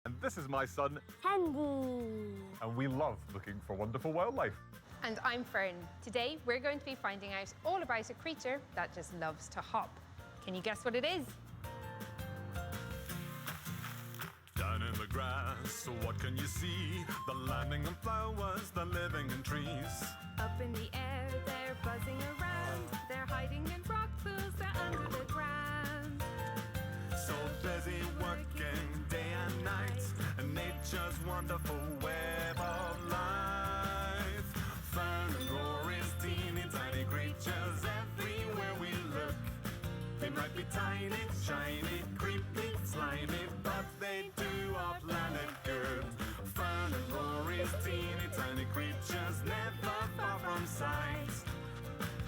And this is my son, Handy. and we love looking for wonderful wildlife. And I'm Ferne. Today we're going to be finding out all about a creature that just loves to hop. Can you guess what it is? Down in the grass, so what can you see? The landing in flowers, the living in trees. Up in the air, they're buzzing around. They're hiding in rock pools, they're under the ground. So busy working day and night, and nature's wonderful web of life. Ferne and Rory's teeny tiny creatures everywhere we look. They might be tiny, shiny, creepy, slimy, but they do our planet good. Ferne and Rory's teeny tiny creatures never far from sight.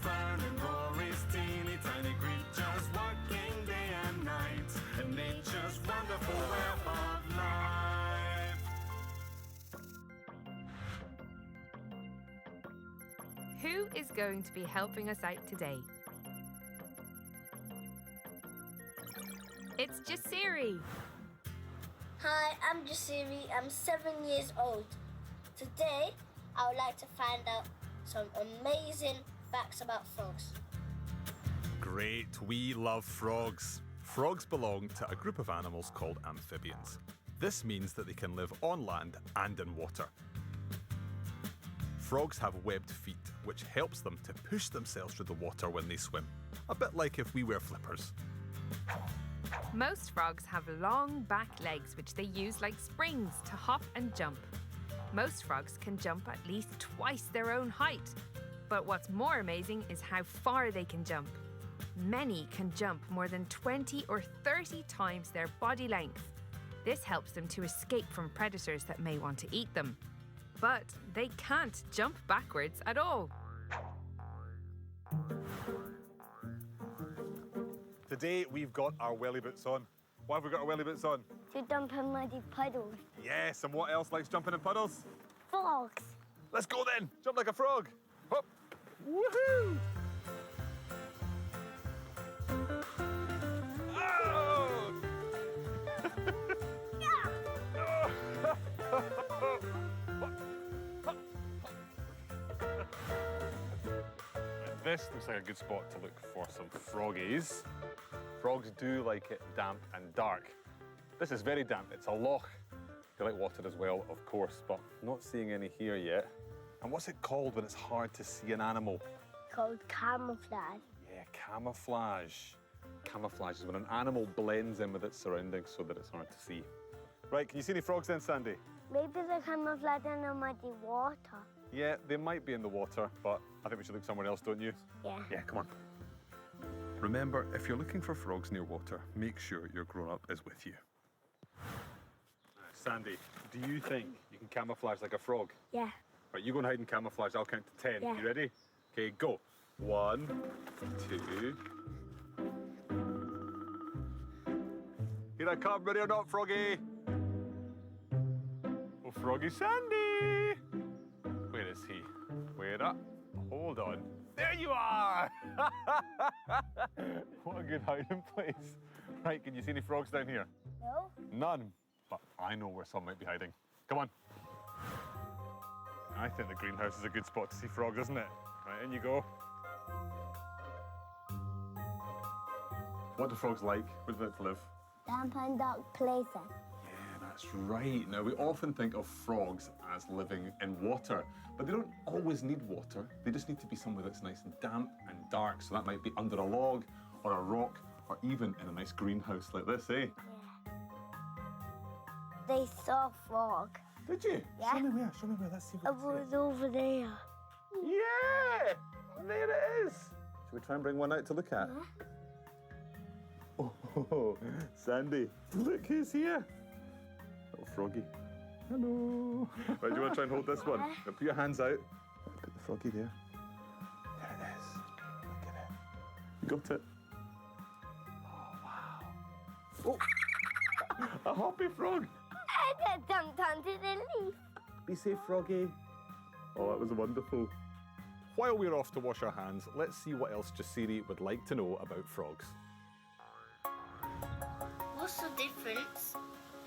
Ferne and Rory's teeny tiny creatures working day and night in nature's wonderful web of life. Who is going to be helping us out today? It's Asiri. Hi, I'm Asiri. I'm 7 years old. Today, I would like to find out some amazing facts about frogs. Great, we love frogs. Frogs belong to a group of animals called amphibians. This means that they can live on land and in water. Frogs have webbed feet, which helps them to push themselves through the water when they swim. A bit like if we wear flippers. Most frogs have long back legs which they use like springs to hop and jump. Most frogs can jump at least twice their own height. But what's more amazing is how far they can jump. Many can jump more than 20 or 30 times their body length. This helps them to escape from predators that may want to eat them. But they can't jump backwards at all. Today we've got our welly boots on. Why have we got our welly boots on? To dump in muddy puddles. Yes, and what else likes jumping in puddles? Frogs. Let's go then! Jump like a frog! Hop! Woohoo! Oh! This looks like a good spot to look for some froggies. Frogs do like it damp and dark. This is very damp, it's a loch. They like water as well, of course, but not seeing any here yet. And what's it called when it's hard to see an animal? Called camouflage. Yeah, camouflage. Camouflage is when an animal blends in with its surroundings so that it's hard to see. Right, can you see any frogs then, Sandy? Maybe they're camouflage in the muddy water. Yeah, they might be in the water, but I think we should look somewhere else, don't you? Yeah. Yeah, come on. Remember, if you're looking for frogs near water, make sure your grown-up is with you. Sandy, do you think you can camouflage like a frog? Yeah. Right, you go and hide in camouflage. I'll count to 10. Yeah. You ready? Okay, go. 1, 2. Here I come, ready or not, Froggy? Oh, Froggy Sandy! Where is he? Wait up. Hold on. There you are! What a good hiding place. Right, can you see any frogs down here? No? None. But I know where some might be hiding. Come on. I think the greenhouse is a good spot to see frogs, isn't it? Right, in you go. What do frogs like? Where do they like to live? Damp and dark places. Yeah, that's right. Now, we often think of frogs as living in water, but they don't always need water. They just need to be somewhere that's nice and damp and dark. So that might be under a log or a rock or even in a nice greenhouse like this, eh? Yeah. They saw a frog. Did you? Yeah. Show me where, show me where. Let's see It what it was is. over there. Yeah! There it is. Should we try and bring one out to look at? Yeah. Oh, Sandy, look who's here. Little froggy. Hello. Right, do you want to try and hold this one? Now put your hands out. Put the froggy there. There it is. Look at it. You got it. Oh, wow. Oh, a hoppy frog. I got dumped onto the leaf. Be safe, froggy. Oh, that was wonderful. While we're off to wash our hands, let's see what else Asiri would like to know about frogs. What's the difference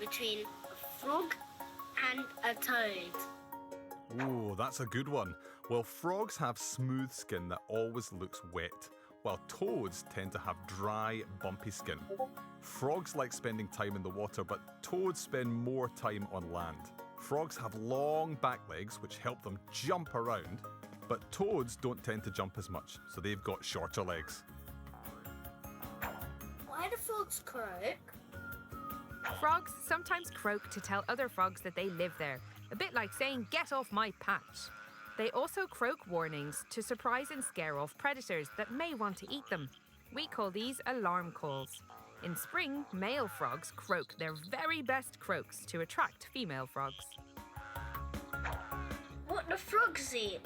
between a frog and a toad. Oh, that's a good one. Well, frogs have smooth skin that always looks wet, while toads tend to have dry, bumpy skin. Frogs like spending time in the water, but toads spend more time on land. Frogs have long back legs, which help them jump around, but toads don't tend to jump as much, so they've got shorter legs. Why do frogs croak? Frogs sometimes croak to tell other frogs that they live there, a bit like saying, "Get off my patch." They also croak warnings to surprise and scare off predators that may want to eat them. We call these alarm calls. In spring, male frogs croak their very best croaks to attract female frogs. What do frogs eat?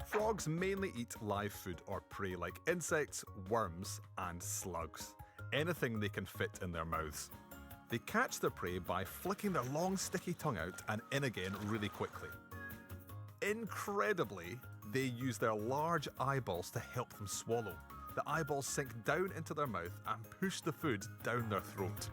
Frogs mainly eat live food or prey like insects, worms, and slugs. Anything they can fit in their mouths. They catch their prey by flicking their long sticky tongue out and in again really quickly. Incredibly, they use their large eyeballs to help them swallow. The eyeballs sink down into their mouth and push the food down their throat.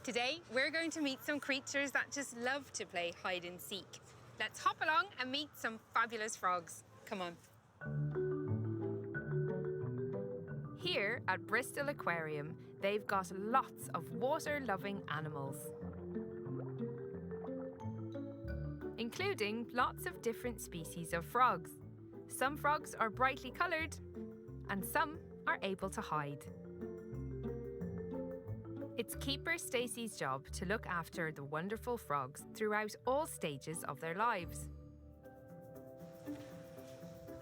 Today, we're going to meet some creatures that just love to play hide and seek. Let's hop along and meet some fabulous frogs. Come on. Here at Bristol Aquarium, they've got lots of water-loving animals, including lots of different species of frogs. Some frogs are brightly coloured, and some are able to hide. It's keeper Stacey's job to look after the wonderful frogs throughout all stages of their lives.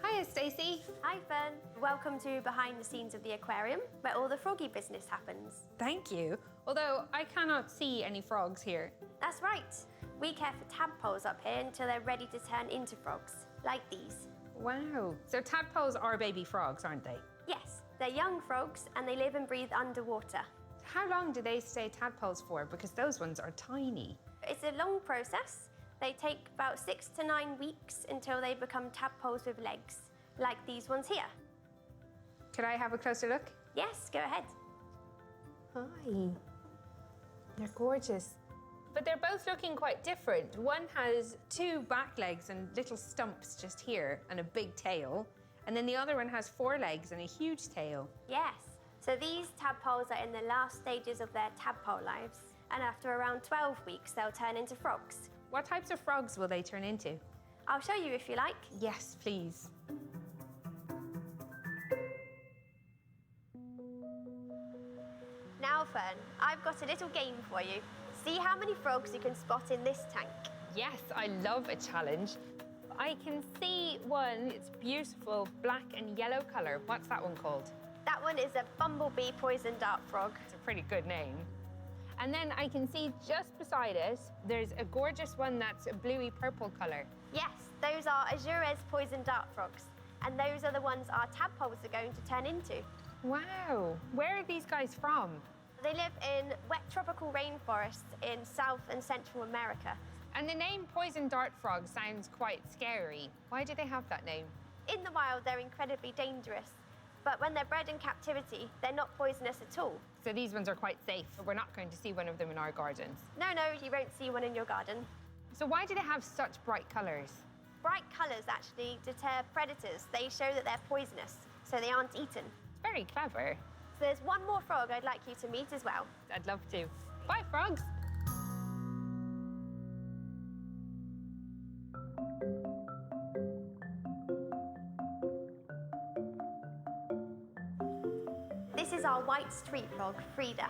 Hiya, Stacey. Hi Fern, welcome to behind the scenes of the aquarium where all the froggy business happens. Thank you. Although I cannot see any frogs here. That's right, we care for tadpoles up here until they're ready to turn into frogs, like these. Wow. So tadpoles are baby frogs, aren't they? Yes, they're young frogs and they live and breathe underwater. How long do they stay tadpoles for? Because those ones are tiny. It's a long process. They take about 6 to 9 weeks until they become tadpoles with legs, like these ones here. Could I have a closer look? Yes, go ahead. Hi. They're gorgeous. But they're both looking quite different. One has 2 back legs and little stumps just here and a big tail. And then the other one has 4 legs and a huge tail. Yes, so these tadpoles are in the last stages of their tadpole lives. And after around 12 weeks, they'll turn into frogs. What types of frogs will they turn into? I'll show you if you like. Yes, please. Now, Fern, I've got a little game for you. See how many frogs you can spot in this tank. Yes, I love a challenge. I can see one. It's beautiful, black and yellow colour. What's that one called? That one is a bumblebee poison dart frog. It's a pretty good name. And then I can see just beside it, there's a gorgeous one that's a bluey purple colour. Yes, those are Azures poison dart frogs. And those are the ones our tadpoles are going to turn into. Wow, where are these guys from? They live in wet tropical rainforests in South and Central America. And the name poison dart frog sounds quite scary. Why do they have that name? In the wild, they're incredibly dangerous. But when they're bred in captivity, they're not poisonous at all. So these ones are quite safe. We're not going to see one of them in our gardens. No, you won't see one in your garden. So why do they have such bright colours? Bright colours actually deter predators. They show that they're poisonous, so they aren't eaten. It's very clever. So there's one more frog I'd like you to meet as well. I'd love to. Bye, frogs. This is our white tree frog, Frida.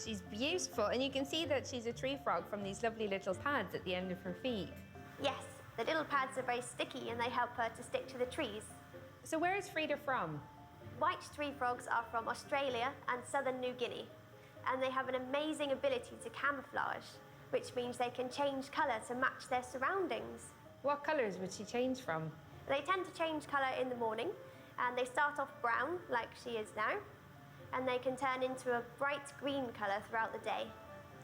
She's beautiful, and you can see that she's a tree frog from these lovely little pads at the end of her feet. Yes, the little pads are very sticky and they help her to stick to the trees. So where is Frida from? White tree frogs are from Australia and southern New Guinea, and they have an amazing ability to camouflage, which means they can change colour to match their surroundings. What colours would she change from? They tend to change colour in the morning, and they start off brown, like she is now, and they can turn into a bright green colour throughout the day.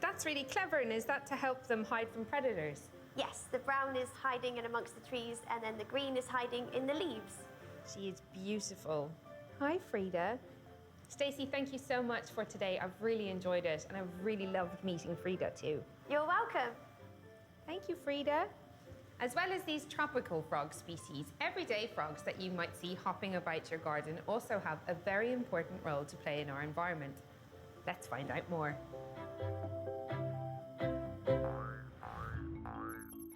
That's really clever, and is that to help them hide from predators? Yes, the brown is hiding in amongst the trees, and then the green is hiding in the leaves. She is beautiful. Hi, Frida. Stacey, thank you so much for today. I've really enjoyed it, and I've really loved meeting Frida too. You're welcome. Thank you, Frida. As well as these tropical frog species, everyday frogs that you might see hopping about your garden also have a very important role to play in our environment. Let's find out more.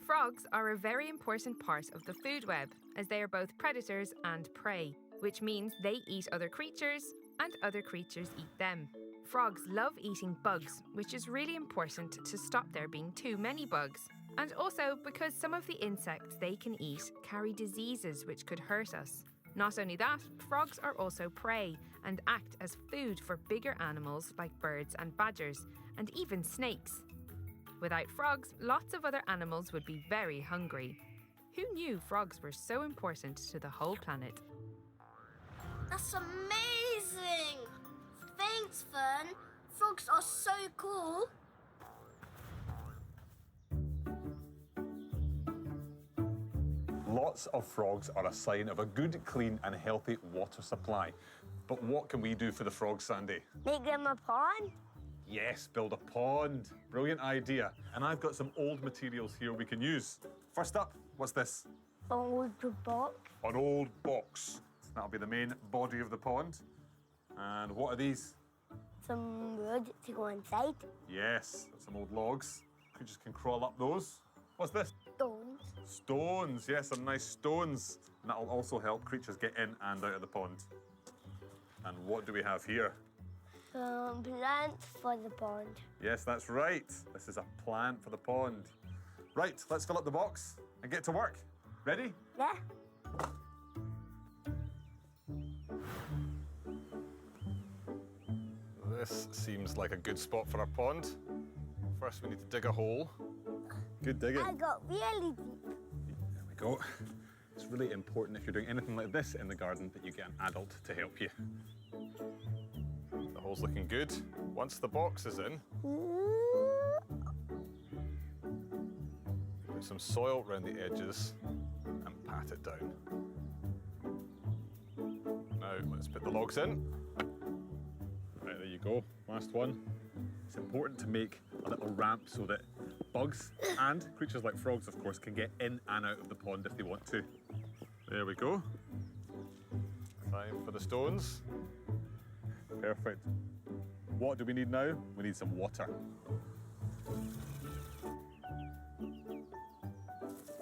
Frogs are a very important part of the food web, as they are both predators and prey, which means they eat other creatures and other creatures eat them. Frogs love eating bugs, which is really important to stop there being too many bugs. And also because some of the insects they can eat carry diseases which could hurt us. Not only that, frogs are also prey and act as food for bigger animals like birds and badgers, and even snakes. Without frogs, lots of other animals would be very hungry. Who knew frogs were so important to the whole planet? That's amazing! Thanks, Fern. Frogs are so cool. Lots of frogs are a sign of a good, clean and healthy water supply. But what can we do for the frogs, Sandy? Make them a pond? Yes, build a pond. Brilliant idea. And I've got some old materials here we can use. First up, what's this? Old box. An old box. That'll be the main body of the pond. And what are these? Some wood to go inside. Yes, some old logs. Creatures can crawl up those. What's this? Stones. Stones, yes, some nice stones. And that'll also help creatures get in and out of the pond. And what do we have here? Some plants for the pond. Yes, that's right. This is a plant for the pond. Right, let's fill up the box and get to work. Ready? Yeah. This seems like a good spot for our pond. First, we need to dig a hole. Good digging. I got really deep. There we go. It's really important if you're doing anything like this in the garden that you get an adult to help you. The hole's looking good. Once the box is in, put some soil around the edges and pat it down. Now, let's put the logs in. Right, there you go. Last one. It's important to make a little ramp so that bugs and creatures like frogs, of course, can get in and out of the pond if they want to. There we go. Time for the stones. Perfect. What do we need now? We need some water.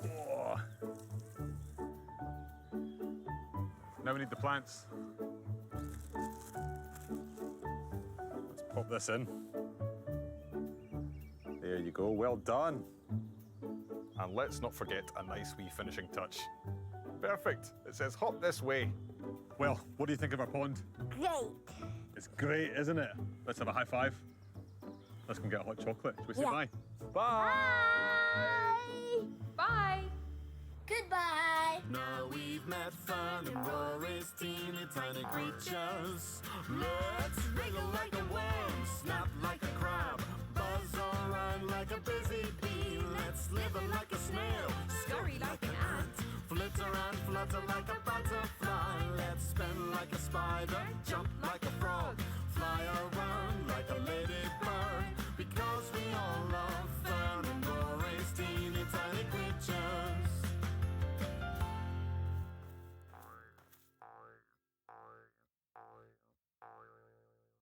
Oh. Now we need the plants. Let's pop this in. There you go, well done. And let's not forget a nice wee finishing touch. Perfect, it says hop this way. Well, what do you think of our pond? Great. It's great, isn't it? Let's have a high five. Let's go and get a hot chocolate. Shall we say Yeah. bye? Bye! Bye. Bye! Goodbye. Now we've met Fern and Rory's teeny tiny creatures. Let's